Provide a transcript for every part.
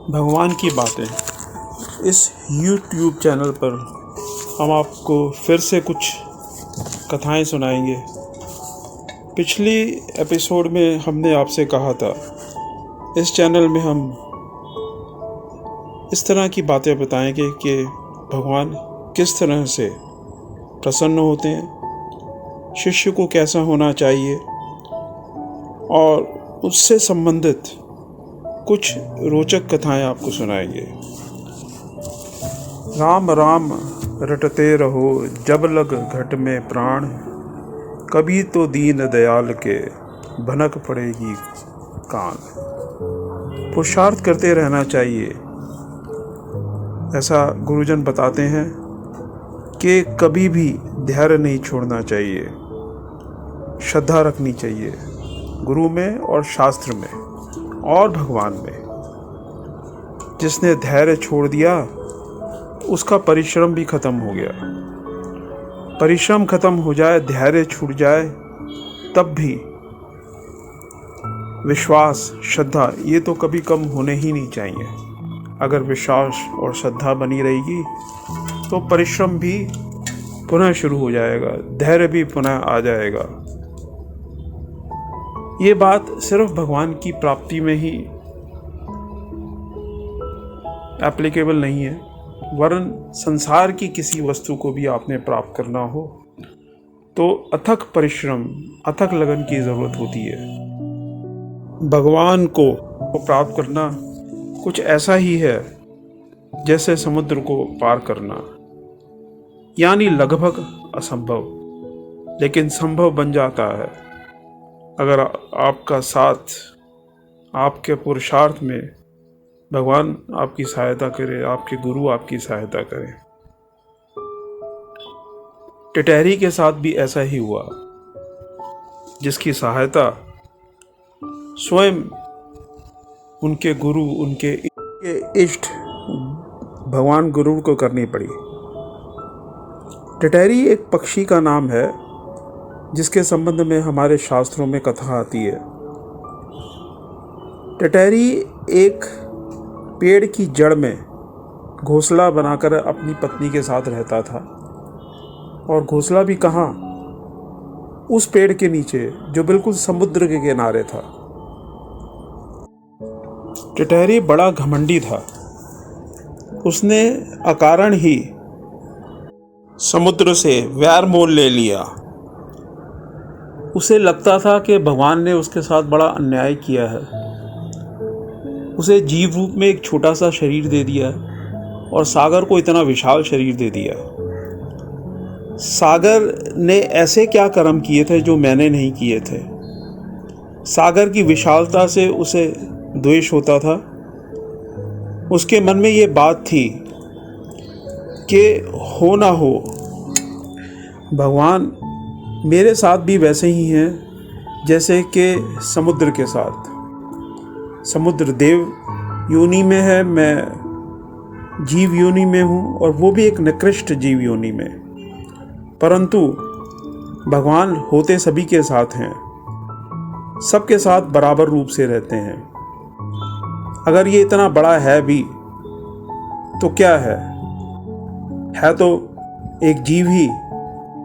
भगवान की बातें इस YouTube चैनल पर हम आपको फिर से कुछ कथाएं सुनाएंगे। पिछली एपिसोड में हमने आपसे कहा था इस चैनल में हम इस तरह की बातें बताएंगे कि भगवान किस तरह से प्रसन्न होते हैं, शिष्य को कैसा होना चाहिए और उससे संबंधित कुछ रोचक कथाएं आपको सुनाएंगे। राम राम रटते रहो जब लग घट में प्राण, कभी तो दीन दयाल के भनक पड़ेगी कान। पुरुषार्थ करते रहना चाहिए, ऐसा गुरुजन बताते हैं कि कभी भी धैर्य नहीं छोड़ना चाहिए, श्रद्धा रखनी चाहिए गुरु में और शास्त्र में और भगवान में। जिसने धैर्य छोड़ दिया उसका परिश्रम भी खत्म हो गया। परिश्रम खत्म हो जाए, धैर्य छूट जाए, तब भी विश्वास श्रद्धा ये तो कभी कम होने ही नहीं चाहिए। अगर विश्वास और श्रद्धा बनी रहेगी तो परिश्रम भी पुनः शुरू हो जाएगा, धैर्य भी पुनः आ जाएगा। ये बात सिर्फ भगवान की प्राप्ति में ही एप्लीकेबल नहीं है, वरन संसार की किसी वस्तु को भी आपने प्राप्त करना हो तो अथक परिश्रम, अथक लगन की ज़रूरत होती है। भगवान को प्राप्त करना कुछ ऐसा ही है जैसे समुद्र को पार करना, यानी लगभग असंभव, लेकिन संभव बन जाता है अगर आपका साथ, आपके पुरुषार्थ में भगवान आपकी सहायता करे, आपके गुरु आपकी सहायता करें। टिटहरी के साथ भी ऐसा ही हुआ, जिसकी सहायता स्वयं उनके गुरु, उनके इष्ट भगवान गुरु को करनी पड़ी। टिटहरी एक पक्षी का नाम है जिसके संबंध में हमारे शास्त्रों में कथा आती है। टिटहरी एक पेड़ की जड़ में घोंसला बनाकर अपनी पत्नी के साथ रहता था, और घोंसला भी कहाँ, उस पेड़ के नीचे जो बिल्कुल समुद्र के किनारे था। टिटहरी बड़ा घमंडी था, उसने अकारण ही समुद्र से वैर मोल ले लिया। उसे लगता था कि भगवान ने उसके साथ बड़ा अन्याय किया है, उसे जीव रूप में एक छोटा सा शरीर दे दिया और सागर को इतना विशाल शरीर दे दिया। सागर ने ऐसे क्या कर्म किए थे जो मैंने नहीं किए थे। सागर की विशालता से उसे द्वेष होता था। उसके मन में ये बात थी कि हो ना हो, भगवान मेरे साथ भी वैसे ही हैं जैसे कि समुद्र के साथ। समुद्र देव योनि में है, मैं जीव योनि में हूँ, और वो भी एक निकृष्ट जीव योनि में। परंतु भगवान होते सभी के साथ हैं, सबके साथ बराबर रूप से रहते हैं। अगर ये इतना बड़ा है भी तो क्या है तो एक जीव ही,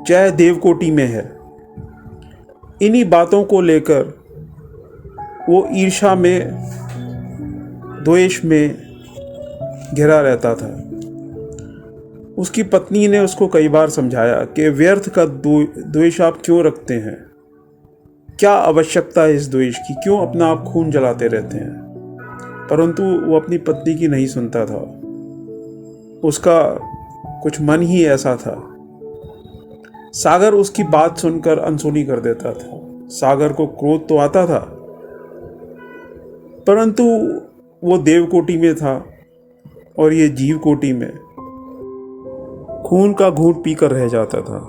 चाहे देवकोटि में है। इन्हीं बातों को लेकर वो ईर्ष्या में, द्वेष में घिरा रहता था। उसकी पत्नी ने उसको कई बार समझाया कि व्यर्थ का द्वेष आप क्यों रखते हैं, क्या आवश्यकता है इस द्वेष की, क्यों अपना आप खून जलाते रहते हैं। परंतु वो अपनी पत्नी की नहीं सुनता था, उसका कुछ मन ही ऐसा था। सागर उसकी बात सुनकर अनसुनी कर देता था। सागर को क्रोध तो आता था, परंतु वो देवकोटि में था और ये जीव कोटि में खून का घूंट पीकर रह जाता था।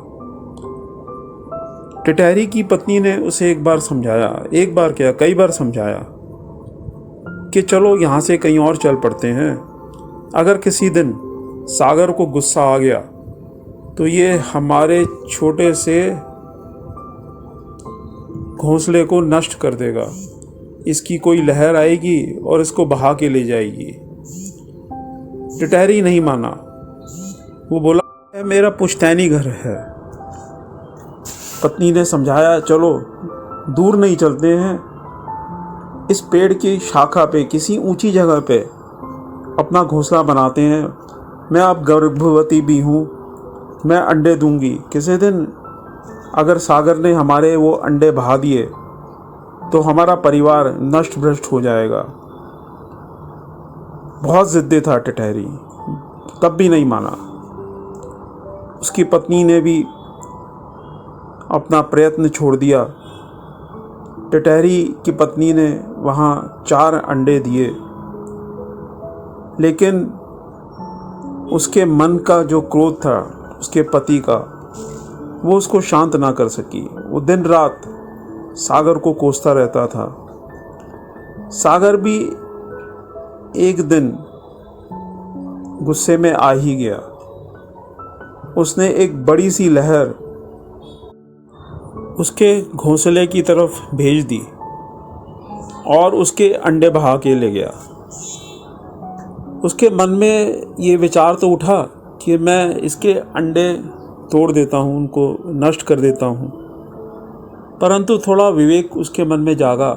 टिटहरी की पत्नी ने उसे एक बार समझाया, एक बार क्या कई बार समझाया कि चलो यहाँ से कहीं और चल पड़ते हैं। अगर किसी दिन सागर को गुस्सा आ गया तो ये हमारे छोटे से घोंसले को नष्ट कर देगा, इसकी कोई लहर आएगी और इसको बहा के ले जाएगी। टिटहरी नहीं माना। वो बोला मेरा पुश्तैनी घर है। पत्नी ने समझाया चलो दूर नहीं चलते हैं, इस पेड़ की शाखा पे किसी ऊंची जगह पे अपना घोंसला बनाते हैं। मैं अब गर्भवती भी हूँ, मैं अंडे दूंगी। किसी दिन अगर सागर ने हमारे वो अंडे बहा दिए तो हमारा परिवार नष्ट भ्रष्ट हो जाएगा। बहुत ज़िद्दी था टिटहरी, तब भी नहीं माना। उसकी पत्नी ने भी अपना प्रयत्न छोड़ दिया। टिटहरी की पत्नी ने वहाँ 4 अंडे दिए, लेकिन उसके मन का जो क्रोध था उसके पति का, वो उसको शांत ना कर सकी। वो दिन रात सागर को कोसता रहता था। सागर भी एक दिन गुस्से में आ ही गया। उसने एक बड़ी सी लहर उसके घोंसले की तरफ भेज दी और उसके अंडे बहा के ले गया। उसके मन में ये विचार तो उठा कि मैं इसके अंडे तोड़ देता हूँ, उनको नष्ट कर देता हूँ, परंतु थोड़ा विवेक उसके मन में जागा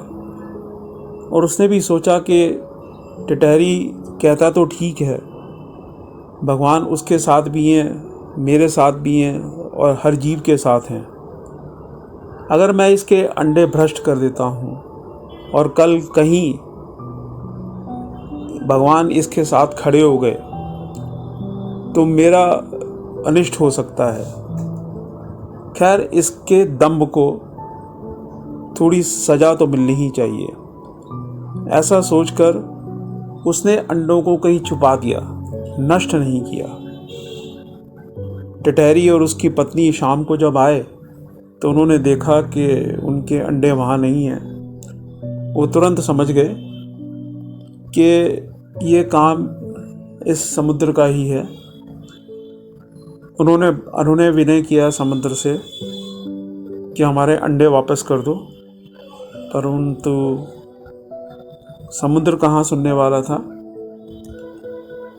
और उसने भी सोचा कि टिटहरी कहता तो ठीक है, भगवान उसके साथ भी हैं, मेरे साथ भी हैं और हर जीव के साथ हैं। अगर मैं इसके अंडे भ्रष्ट कर देता हूँ और कल कहीं भगवान इसके साथ खड़े हो गए तो मेरा अनिष्ट हो सकता है। खैर, इसके दम्भ को थोड़ी सजा तो मिलनी ही चाहिए। ऐसा सोचकर उसने अंडों को कहीं छुपा दिया, नष्ट नहीं किया। टिटहरी और उसकी पत्नी शाम को जब आए तो उन्होंने देखा कि उनके अंडे वहाँ नहीं हैं। वो तुरंत समझ गए कि ये काम इस समुद्र का ही है। उन्होंने विनय किया समुद्र से कि हमारे अंडे वापस कर दो, परंतु समुद्र कहाँ सुनने वाला था।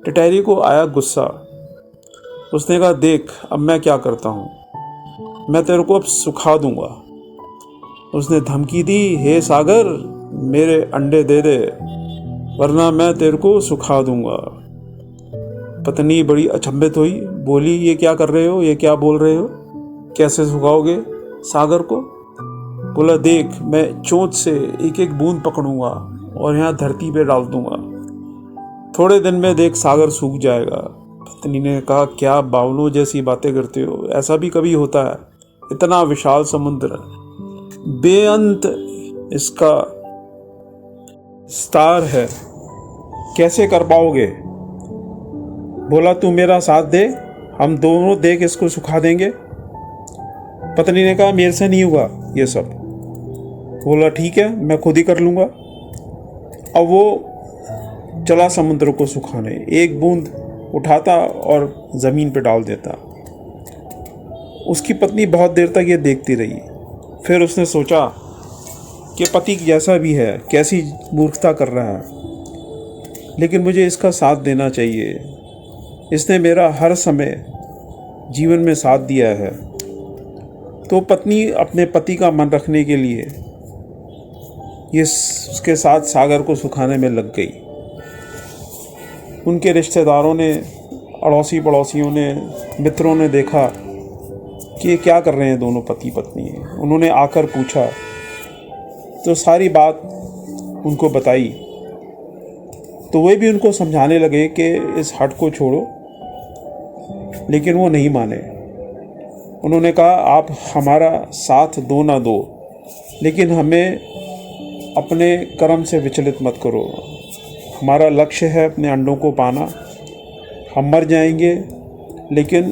टिटहरी को आया गुस्सा। उसने कहा देख अब मैं क्या करता हूँ, मैं तेरे को अब सुखा दूंगा। उसने धमकी दी, हे सागर मेरे अंडे दे दे वरना मैं तेरे को सुखा दूंगा। पत्नी बड़ी अचंभित हुई, बोली ये क्या कर रहे हो, ये क्या बोल रहे हो, कैसे सुखाओगे सागर को। बोला देख मैं चोंच से एक एक बूंद पकड़ूंगा और यहाँ धरती पे डाल दूंगा, थोड़े दिन में देख सागर सूख जाएगा। पत्नी ने कहा क्या बावलों जैसी बातें करते हो, ऐसा भी कभी होता है, इतना विशाल समुद्र, बेअंत इसका विस्तार है, कैसे कर पाओगे। बोला तू मेरा साथ दे, हम दोनों देख इसको सुखा देंगे। पत्नी ने कहा मेरे से नहीं होगा ये सब। बोला ठीक है मैं खुद ही कर लूँगा। अब वो चला समुद्र को सुखाने, एक बूंद उठाता और ज़मीन पे डाल देता। उसकी पत्नी बहुत देर तक ये देखती रही। फिर उसने सोचा कि पति जैसा भी है, कैसी मूर्खता कर रहा है, लेकिन मुझे इसका साथ देना चाहिए। इसने मेरा हर समय जीवन में साथ दिया है। तो पत्नी अपने पति का मन रखने के लिए ये उसके साथ सागर को सुखाने में लग गई। उनके रिश्तेदारों ने, अड़ोसी पड़ोसियों ने, मित्रों ने देखा कि ये क्या कर रहे हैं दोनों पति पत्नी। उन्होंने आकर पूछा तो सारी बात उनको बताई। तो वे भी उनको समझाने लगे कि इस हट को छोड़ो, लेकिन वो नहीं माने। उन्होंने कहा आप हमारा साथ दो ना दो, लेकिन हमें अपने कर्म से विचलित मत करो। हमारा लक्ष्य है अपने अंडों को पाना। हम मर जाएंगे लेकिन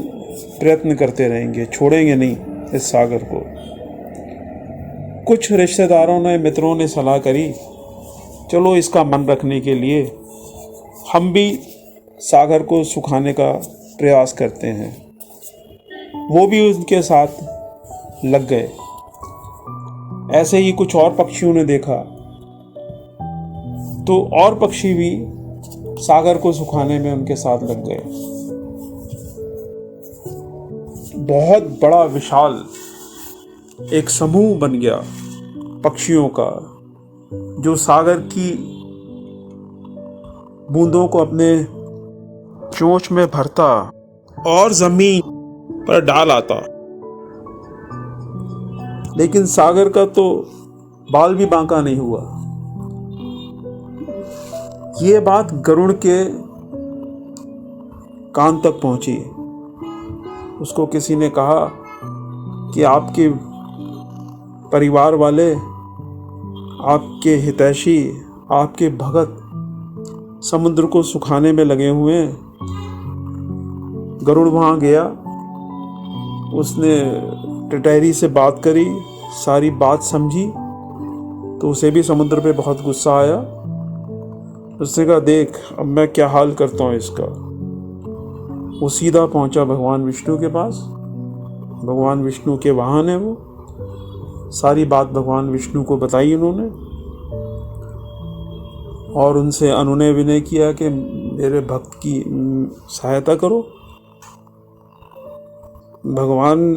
प्रयत्न करते रहेंगे, छोड़ेंगे नहीं इस सागर को। कुछ रिश्तेदारों ने, मित्रों ने सलाह करी चलो इसका मन रखने के लिए हम भी सागर को सुखाने का प्रयास करते हैं। वो भी उनके साथ लग गए। ऐसे ही कुछ और पक्षियों ने देखा तो और पक्षी भी सागर को सुखाने में उनके साथ लग गए। बहुत बड़ा विशाल एक समूह बन गया पक्षियों का, जो सागर की बूंदों को अपने चोंच में भरता और जमीन पर डाल आता। लेकिन सागर का तो बाल भी बांका नहीं हुआ। ये बात गरुड़ के कान तक पहुंची। उसको किसी ने कहा कि आपके परिवार वाले, आपके हितैषी, आपके भगत समुद्र को सुखाने में लगे हुए हैं। गरुड़ वहाँ गया, उसने टिटहरी से बात करी, सारी बात समझी, तो उसे भी समुद्र पे बहुत गुस्सा आया। उसने कहा, देख अब मैं क्या हाल करता हूँ इसका। वो सीधा पहुंचा भगवान विष्णु के पास। भगवान विष्णु के वाहन है वो। सारी बात भगवान विष्णु को बताई उन्होंने और उनसे अनुनय विनय किया कि मेरे भक्त की सहायता करो। भगवान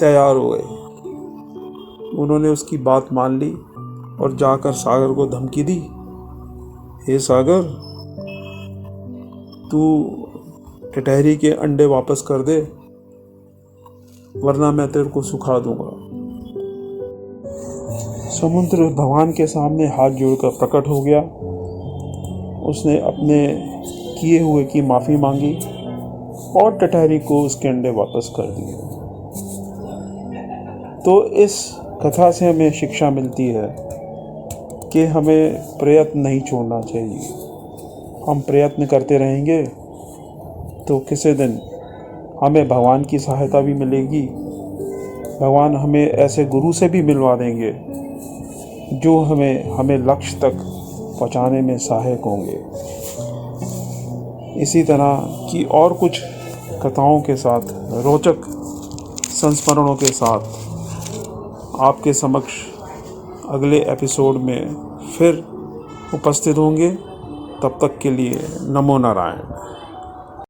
तैयार हो गए। उन्होंने उसकी बात मान ली और जाकर सागर को धमकी दी, हे सागर, तू टिटहरी के अंडे वापस कर दे, वरना मैं तेरे को सुखा दूंगा। समुद्र भगवान के सामने हाथ जोड़कर प्रकट हो गया। उसने अपने किए हुए की माफ़ी मांगी और टिटहरी को उसके अंडे वापस कर दिए। तो इस कथा से हमें शिक्षा मिलती है कि हमें प्रयत्न नहीं छोड़ना चाहिए। हम प्रयत्न करते रहेंगे तो किसी दिन हमें भगवान की सहायता भी मिलेगी। भगवान हमें ऐसे गुरु से भी मिलवा देंगे जो हमें लक्ष्य तक पहुंचाने में सहायक होंगे। इसी तरह की और कुछ कथाओं के साथ, रोचक संस्मरणों के साथ आपके समक्ष अगले एपिसोड में फिर उपस्थित होंगे। तब तक के लिए नमो नारायण।